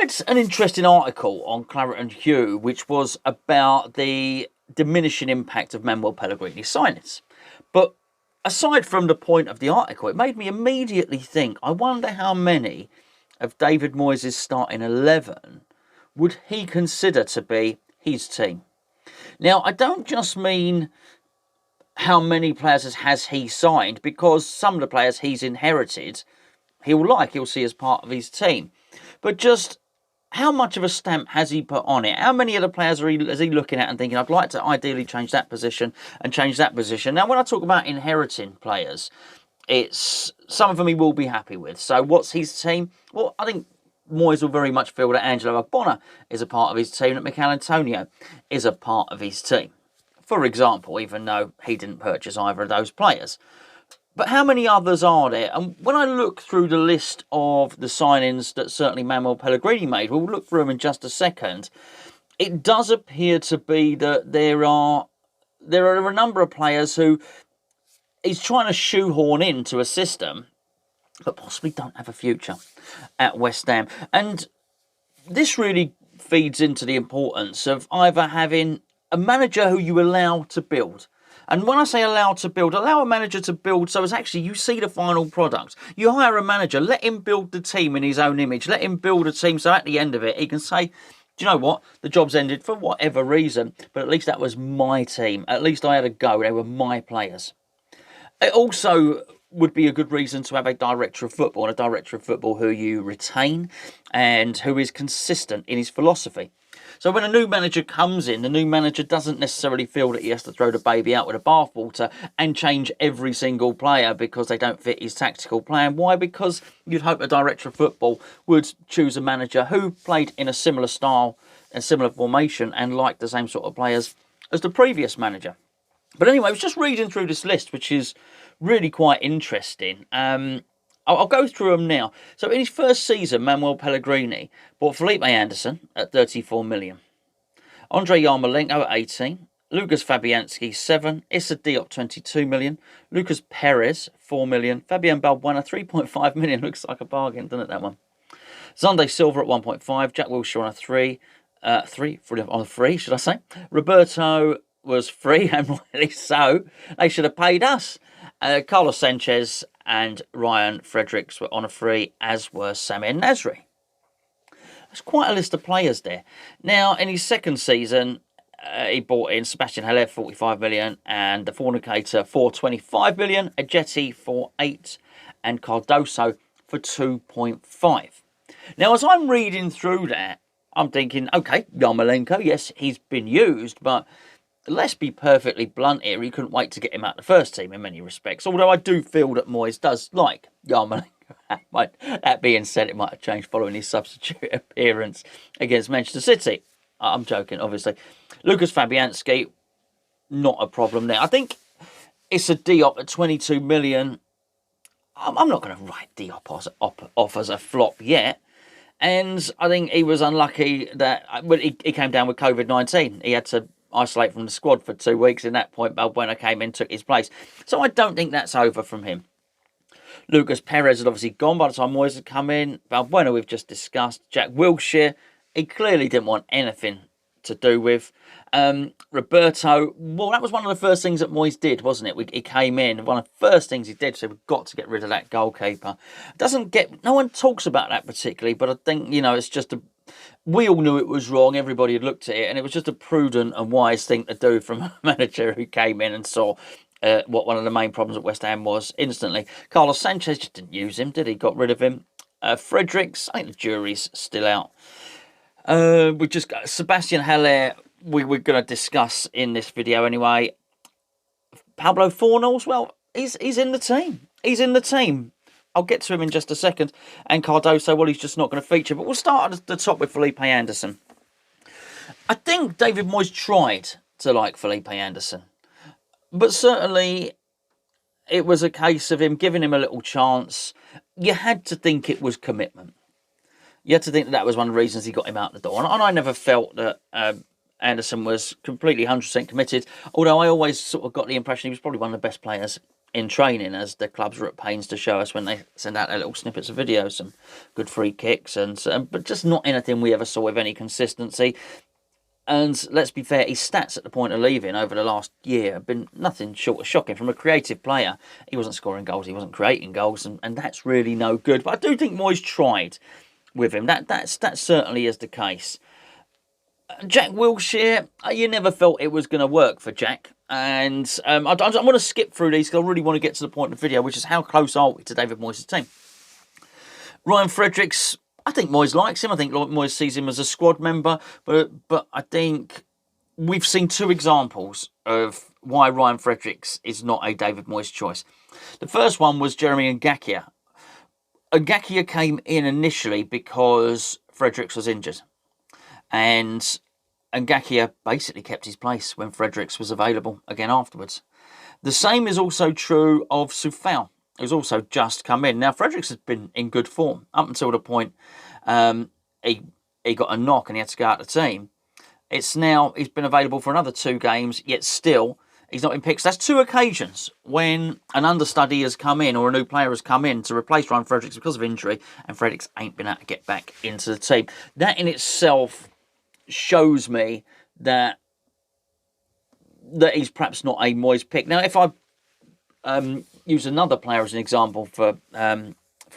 read an interesting article on Claret and Hugh, which was about the diminishing impact of Manuel Pellegrini's signings. But aside from the point of the article, it made me immediately think, I wonder how many of David Moyes' starting 11 would he consider to be his team. Now, I don't just mean how many players has he signed, because some of the players he's inherited, he'll see as part of his team. But just how much of a stamp has he put on it? How many of the players is he looking at and thinking, I'd like to ideally change that position and change that position? Now, when I talk about inheriting players, it's some of them he will be happy with. So what's his team? Well, I think Moyes will very much feel that Angelo Ogbonna is a part of his team, that Mikel Antonio is a part of his team, for example, even though he didn't purchase either of those players. But how many others are there? And when I look through the list of the signings that certainly Manuel Pellegrini made, we'll look through them in just a second, it does appear to be that there are a number of players who he's trying to shoehorn into a system but possibly don't have a future at West Ham. And this really feeds into the importance of either having a manager who you allow to build. And when I say allow to build, allow a manager to build so as actually you see the final product. You hire a manager, let him build the team in his own image. Let him build a team so at the end of it, he can say, do you know what? The job's ended for whatever reason, but at least that was my team. At least I had a go. They were my players. It also would be a good reason to have a director of football, and a director of football who you retain and who is consistent in his philosophy. So when a new manager comes in, the new manager doesn't necessarily feel that he has to throw the baby out with the bathwater and change every single player because they don't fit his tactical plan. Why? Because you'd hope a director of football would choose a manager who played in a similar style and similar formation and liked the same sort of players as the previous manager. But anyway, I was just reading through this list, which is really quite interesting. I'll go through them now. So in his first season, Manuel Pellegrini bought Felipe Anderson at 34 million. Andre Yarmolenko at 18. Lucas Fabianski 7. Issa Diop 22 million. Lucas Perez 4 million. Fabian Balbuena 3.5 million. Looks like a bargain, doesn't it, that one? Zonde Silva at 1.5. Jack Wilshere on a 3. On a 3, should I say. Roberto was free, and rightly so. They should have paid us. Carlos Sanchez and Ryan Fredericks were on a free, as were Samir Nasri. That's quite a list of players there. Now, in his second season, he bought in Sebastian Haller, 45 million, and the Fornicator for 25 million, Ajeti for 8, and Cardoso for 2.5. Now, as I'm reading through that, I'm thinking, okay, Yarmolenko, yes, he's been used, but let's be perfectly blunt here, he couldn't wait to get him out of the first team in many respects. Although I do feel that Moyes does like Yarmolenko. That being said, it might have changed following his substitute appearance against Manchester City. I'm joking, obviously. Lucas Fabianski, not a problem there. I think it's a Diop at 22 million. I'm not going to write Diop off as a flop yet. And I think he was unlucky that he came down with COVID-19. He had to isolate from the squad for 2 weeks. In that point, Balbuena came in, took his place. So I don't think that's over from him. Lucas Perez had obviously gone by the time Moyes had come in. Balbuena we've just discussed. Jack Wilshere, he clearly didn't want anything to do with. Roberto, well, that was one of the first things that Moyes did, wasn't it? He came in, one of the first things he did, so we've got to get rid of that goalkeeper. No one talks about that particularly, but I think, it's just we all knew it was wrong. Everybody had looked at it, and it was just a prudent and wise thing to do from a manager who came in and saw what one of the main problems at West Ham was instantly. Carlos Sanchez just didn't use him, did he? Got rid of him. Fredericks, I think the jury's still out. We just got Sebastian Haller, we're going to discuss in this video anyway. Pablo Fornals, well, he's in the team. He's in the team. I'll get to him in just a second. And Cardoso, well, he's just not going to feature. But we'll start at the top with Felipe Anderson. I think David Moyes tried to like Felipe Anderson. But certainly it was a case of him giving him a little chance. You had to think it was commitment. You had to think that was one of the reasons he got him out the door. And I never felt that Anderson was completely 100% committed. Although I always sort of got the impression he was probably one of the best players in training, as the clubs were at pains to show us when they send out their little snippets of video, some good free kicks, but just not anything we ever saw with any consistency. And let's be fair, his stats at the point of leaving over the last year have been nothing short of shocking. From a creative player, he wasn't scoring goals, he wasn't creating goals, and that's really no good. But I do think Moyes tried with him. That certainly is the case. Jack Wilshere, you never felt it was going to work for Jack. And I'm going to skip through these because I really want to get to the point of the video, which is how close are we to David Moyes' team. Ryan Fredericks, I think Moyes likes him. I think Moyes sees him as a squad member. But I think we've seen two examples of why Ryan Fredericks is not a David Moyes choice. The first one was Jeremy Ngakia. Ngakia came in initially because Fredericks was injured. And Ngakia basically kept his place when Fredericks was available again afterwards. The same is also true of Soufal, who's also just come in. Now, Fredericks has been in good form up until the point he got a knock and he had to go out of the team. It's now he's been available for another 2 games, yet still he's not been picked. So that's 2 occasions when an understudy has come in or a new player has come in to replace Ryan Fredericks because of injury, and Fredericks ain't been able to get back into the team. That in itself shows me that he's perhaps not a Moyes pick. Now, if I use another player as an example for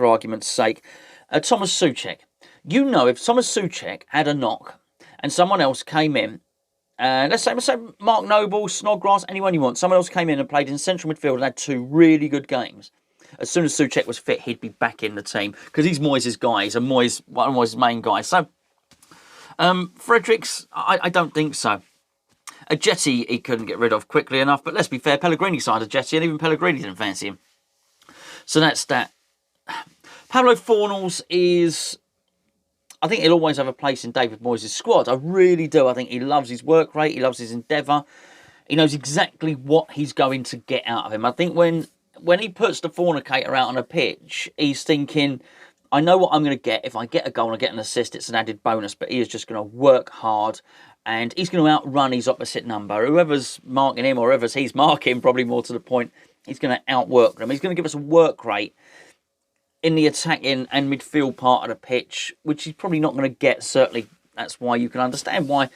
argument's sake, Thomas Souček. You know, if Thomas Souček had a knock and someone else came in, let's say Mark Noble, Snodgrass, anyone you want, someone else came in and played in central midfield and had 2 really good games. As soon as Souček was fit, he'd be back in the team because he's Moyes' guy. He's one of Moyes' main guys. So, Fredericks, I don't think so. A Jetty he couldn't get rid of quickly enough, but let's be fair, Pellegrini signed a Jetty and even Pellegrini didn't fancy him. So that's that. Pablo Fornals is, I think he'll always have a place in David Moyes' squad. I really do. I think he loves his work rate, he loves his endeavour. He knows exactly what he's going to get out of him. I think when he puts the fornicator out on a pitch, he's thinking, I know what I'm going to get. If I get a goal and I get an assist, it's an added bonus. But he is just going to work hard and he's going to outrun his opposite number. Whoever's marking him or whoever's he's marking, probably more to the point, he's going to outwork them. He's going to give us a work rate in the attacking and midfield part of the pitch, which he's probably not going to get. Certainly, that's why you can understand why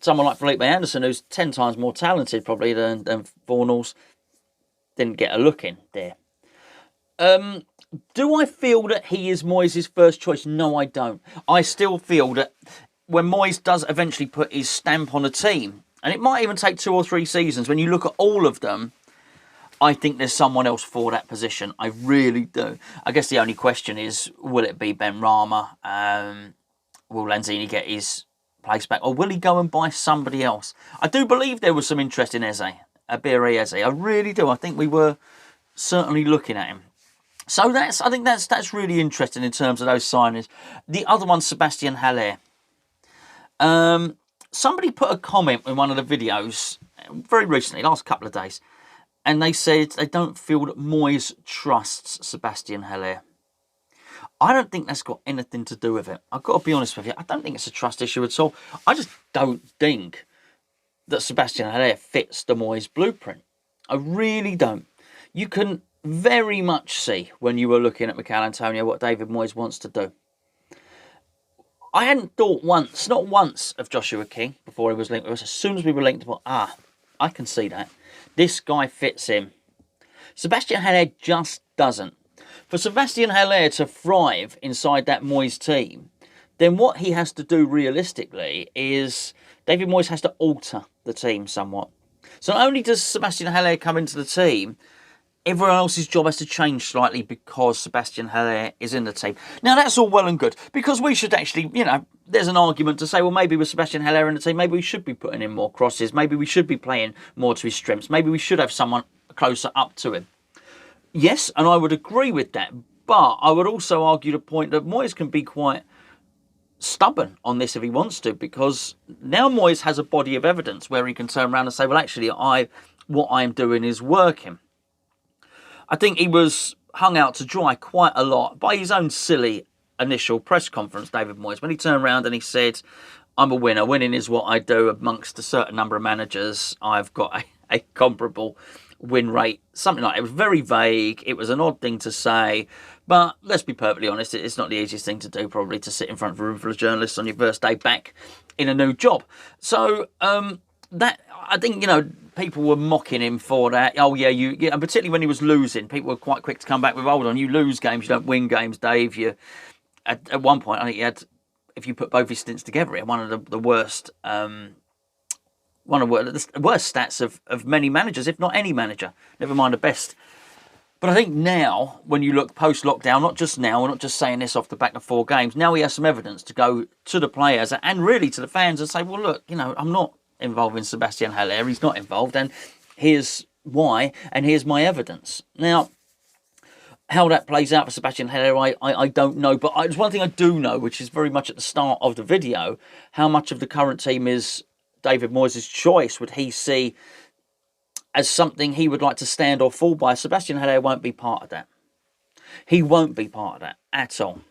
someone like Felipe Anderson, who's 10 times more talented probably than Fornals, didn't get a look in there. Do I feel that he is Moyes' first choice? No, I don't. I still feel that when Moyes does eventually put his stamp on a team, and it might even take 2 or 3 seasons, when you look at all of them, I think there's someone else for that position. I really do. I guess the only question is, will it be Ben Rama? Will Lanzini get his place back? Or will he go and buy somebody else? I do believe there was some interest in Eze, Abiri Eze. I really do. I think we were certainly looking at him. So I think that's really interesting in terms of those signings. The other one, Sebastian Haller. Somebody put a comment in one of the videos very recently, last couple of days, and they said they don't feel that Moyes trusts Sebastian Haller. I don't think that's got anything to do with it. I've got to be honest with you. I don't think it's a trust issue at all. I just don't think that Sebastian Haller fits the Moyes blueprint. I really don't. You can very much see when you were looking at Mikel Antonio what David Moyes wants to do. I hadn't thought once, not once, of Joshua King before he was linked with us. As soon as we were linked, I thought, I can see that. This guy fits him. Sebastian Haller just doesn't. For Sebastian Haller to thrive inside that Moyes team, then what he has to do realistically is David Moyes has to alter the team somewhat. So not only does Sebastian Haller come into the team, everyone else's job has to change slightly because Sebastian Haller is in the team. Now, that's all well and good, because we should actually, there's an argument to say, well, maybe with Sebastian Haller in the team, maybe we should be putting in more crosses, maybe we should be playing more to his strengths, maybe we should have someone closer up to him. Yes, and I would agree with that, but I would also argue the point that Moyes can be quite stubborn on this if he wants to, because now Moyes has a body of evidence where he can turn around and say, well, actually, what I'm doing is working. I think he was hung out to dry quite a lot by his own silly initial press conference, David Moyes, when he turned around and he said, I'm a winner. Winning is what I do amongst a certain number of managers. I've got a comparable win rate, something like that. It was very vague. It was an odd thing to say. But let's be perfectly honest, it's not the easiest thing to do, probably, to sit in front of a room full of journalists on your first day back in a new job. So that, I think, people were mocking him for that. Oh, yeah, and particularly when he was losing, people were quite quick to come back with, hold on, you lose games, you don't win games, Dave. At one point, I think he had, if you put both his stints together, he had one of the worst... one of the worst stats of many managers, if not any manager, never mind the best. But I think now, when you look post-lockdown, not just now, we're not just saying this off the back of 4 games, now he has some evidence to go to the players and really to the fans and say, well, look, I'm not involved in Sebastian Haller, he's not involved, and here's why, and here's my evidence. Now, how that plays out for Sebastian Haller, I don't know, but there's one thing I do know, which is very much at the start of the video, how much of the current team is David Moyes' choice would he see as something he would like to stand or fall by. Sebastian Haller won't be part of that. He won't be part of that at all.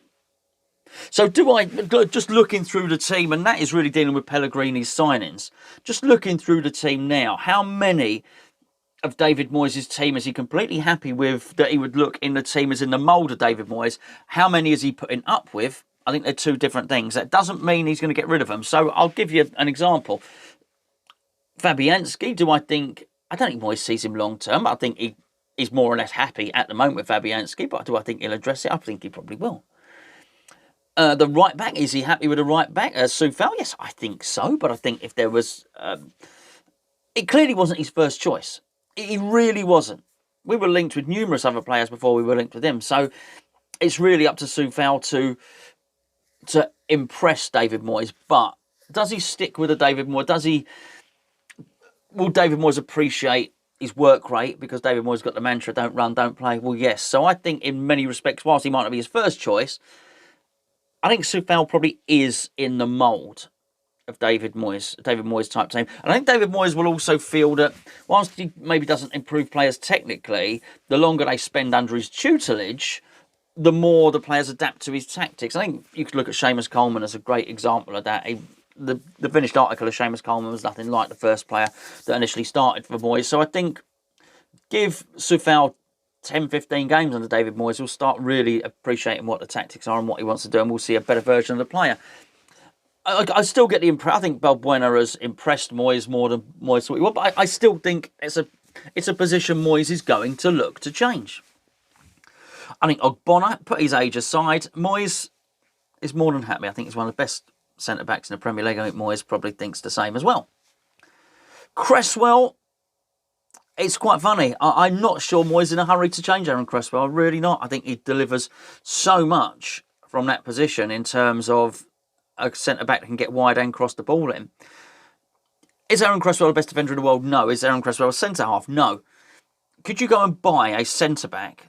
So just looking through the team, and that is really dealing with Pellegrini's signings, just looking through the team now, how many of David Moyes' team is he completely happy with that he would look in the team as in the mould of David Moyes? How many is he putting up with? I think they're 2 different things. That doesn't mean he's going to get rid of them. So I'll give you an example. Fabianski, I don't think Moyes sees him long term. I think he's more or less happy at the moment with Fabianski, but do I think he'll address it? I think he probably will. The right back, is he happy with the right back? Soufal, yes, I think so, but I think if there was... it clearly wasn't his first choice. It really wasn't. We were linked with numerous other players before we were linked with him, so it's really up to Soufal to impress David Moyes. But does he stick with a David Moyes? Will David Moyes appreciate his work rate because David Moyes got the mantra, don't run, don't play? Well, yes. So I think in many respects, whilst he might not be his first choice, I think Soufal probably is in the mould of David Moyes type team. And I think David Moyes will also feel that whilst he maybe doesn't improve players technically, the longer they spend under his tutelage, the more the players adapt to his tactics. I think you could look at Seamus Coleman as a great example of that. The finished article of Seamus Coleman was nothing like the first player that initially started for Moyes. So I think give Soufal 10, 15 games under David Moyes, he'll start really appreciating what the tactics are and what he wants to do, and we'll see a better version of the player. I still get the impression, I think Balbuena has impressed Moyes more than Moyes thought he would, but I still think it's a position Moyes is going to look to change. I think Ogbonna, put his age aside, Moyes is more than happy. I think he's one of the best centre-backs in the Premier League. I think Moyes probably thinks the same as well. Cresswell, it's quite funny. I'm not sure Moyes is in a hurry to change Aaron Cresswell. I'm really not. I think he delivers so much from that position in terms of a centre-back that can get wide and cross the ball in. Is Aaron Cresswell the best defender in the world? No. Is Aaron Cresswell a centre-half? No. Could you go and buy a centre-back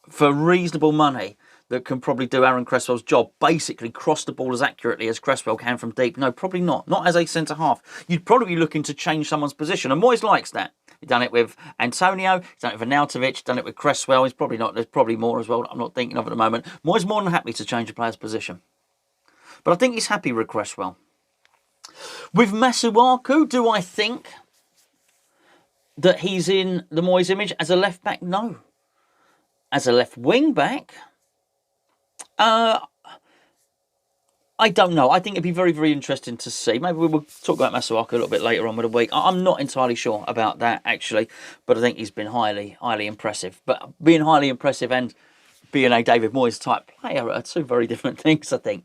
for reasonable money that can probably do Aaron Cresswell's job, basically cross the ball as accurately as Cresswell can from deep? No, probably not. Not as a centre-half. You'd probably be looking to change someone's position, and Moyes likes that. He's done it with Antonio, he's done it with Arnautovic, done it with Cresswell. He's probably not. There's probably more as well that I'm not thinking of at the moment. Moyes more than happy to change a player's position. But I think he's happy with Cresswell. With Masuaku, do I think that he's in the Moyes image as a left-back? No. As a left wing-back, I don't know. I think it'd be very, very interesting to see. Maybe we will talk about Masuaku a little bit later on with the week. I'm not entirely sure about that, actually, but I think he's been highly, highly impressive. But being highly impressive and being a David Moyes type player are 2 very different things, I think.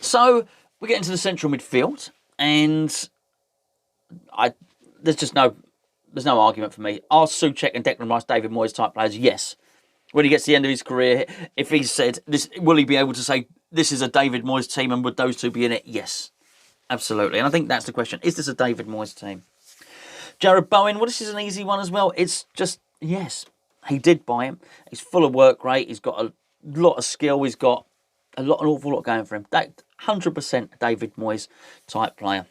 So we get into the central midfield, and there's no argument for me. Are Souček and Declan Rice David Moyes type players? Yes. When he gets to the end of his career, if he said this, will he be able to say this is a David Moyes team, and would those 2 be in it? Yes, absolutely. And I think that's the question: is this a David Moyes team? Jared Bowen, well, this is an easy one as well. It's just yes, he did buy him. He's full of work rate. He's got a lot of skill. He's got an awful lot going for him. That 100% David Moyes type player.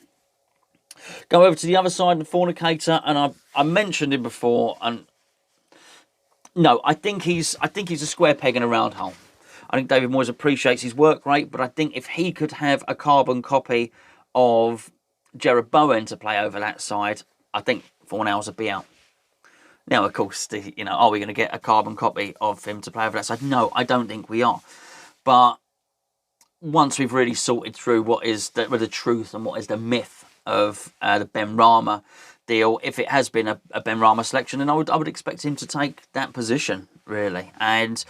Go over to the other side, the fornicator, and I mentioned him before, and no, I think he's a square peg in a round hole. I think David Moyes appreciates his work rate, but I think if he could have a carbon copy of Jared Bowen to play over that side, I think Fornals would be out. Now, of course, you know, are we going to get a carbon copy of him to play over that side? No, I don't think we are. But once we've really sorted through what is the truth and what is the myth of the Ben Rama deal, if it has been a Ben Rama selection, then I would expect him to take that position, really. And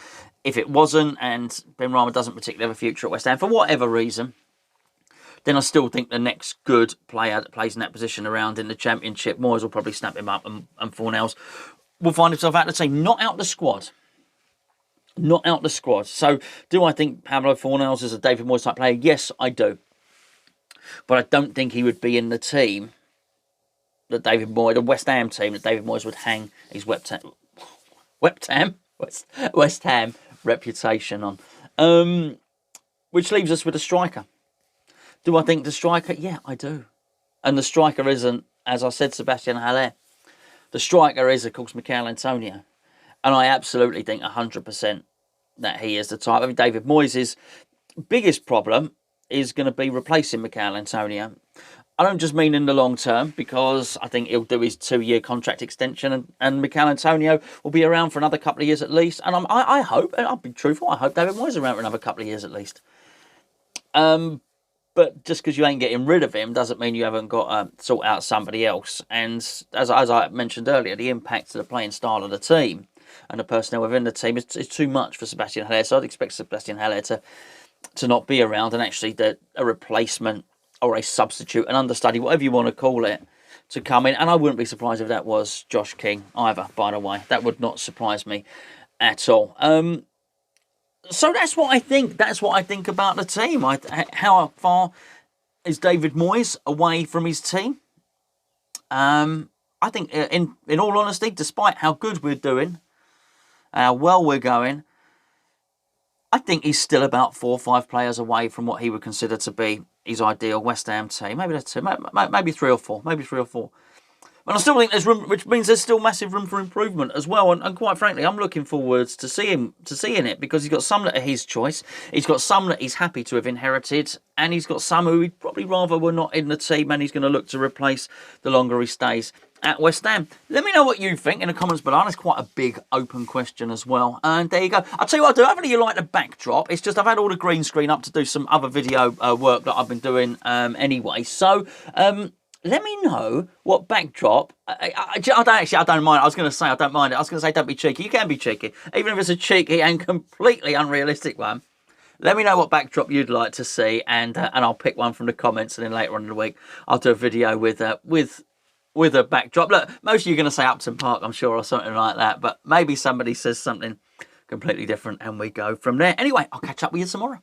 if it wasn't, and Ben Rama doesn't particularly have a future at West Ham for whatever reason, then I still think the next good player that plays in that position around in the Championship, Moyes will probably snap him up, and Fornals will find himself out of the team, not out the squad. Not out the squad. So, do I think Pablo Fornals is a David Moyes type player? Yes, I do. But I don't think he would be in the team that David Moyes, the West Ham team that David Moyes would hang his West Ham reputation on. Which leaves us with a striker. Do I think the striker? Yeah, I do. And the striker isn't, as I said, Sebastian Haller. The striker is, of course, Mikel Antonio. And I absolutely think 100% that he is the type. I mean, David Moyes' biggest problem is going to be replacing Mikel Antonio. I don't just mean in the long term, because I think he'll do his 2-year contract extension, and Mikel Antonio will be around for another couple of years at least. And I hope, and I'll be truthful, I hope David Moyes is around for another couple of years at least. But just because you ain't getting rid of him doesn't mean you haven't got to sort out somebody else. And as I mentioned earlier, the impact of the playing style of the team and the personnel within the team is too much for Sebastian Haller. So I'd expect Sebastian Haller to not be around, and actually a replacement or a substitute, an understudy, whatever you want to call it, to come in. And I wouldn't be surprised if that was Josh King either, by the way. That would not surprise me at all. So that's what I think. That's what I think about the team. How far is David Moyes away from his team? I think, in all honesty, despite how good we're doing, how well we're going, I think he's still about 4 or 5 players away from what he would consider to be his ideal West Ham team. Maybe that's 2, maybe 3 or 4. Maybe 3 or 4. But I still think there's room, which means there's still massive room for improvement as well. And quite frankly, I'm looking forwards to seeing it, because he's got some that are his choice. He's got some that he's happy to have inherited, and he's got some who he'd probably rather were not in the team, and he's going to look to replace the longer he stays at West Ham. Let me know what you think in the comments below. That's quite a big open question as well. And there you go. I'll tell you what I do. Hopefully you like the backdrop. It's just I've had all the green screen up to do some other video work that I've been doing anyway. So let me know what backdrop. I don't mind. I was going to say I don't mind it. I was going to say don't be cheeky. You can be cheeky, even if it's a cheeky and completely unrealistic one. Let me know what backdrop you'd like to see, and I'll pick one from the comments, and then later on in the week I'll do a video with a backdrop. Look, most of you are going to say Upton Park, I'm sure, or something like that, but maybe somebody says something completely different, and we go from there. Anyway, I'll catch up with you tomorrow.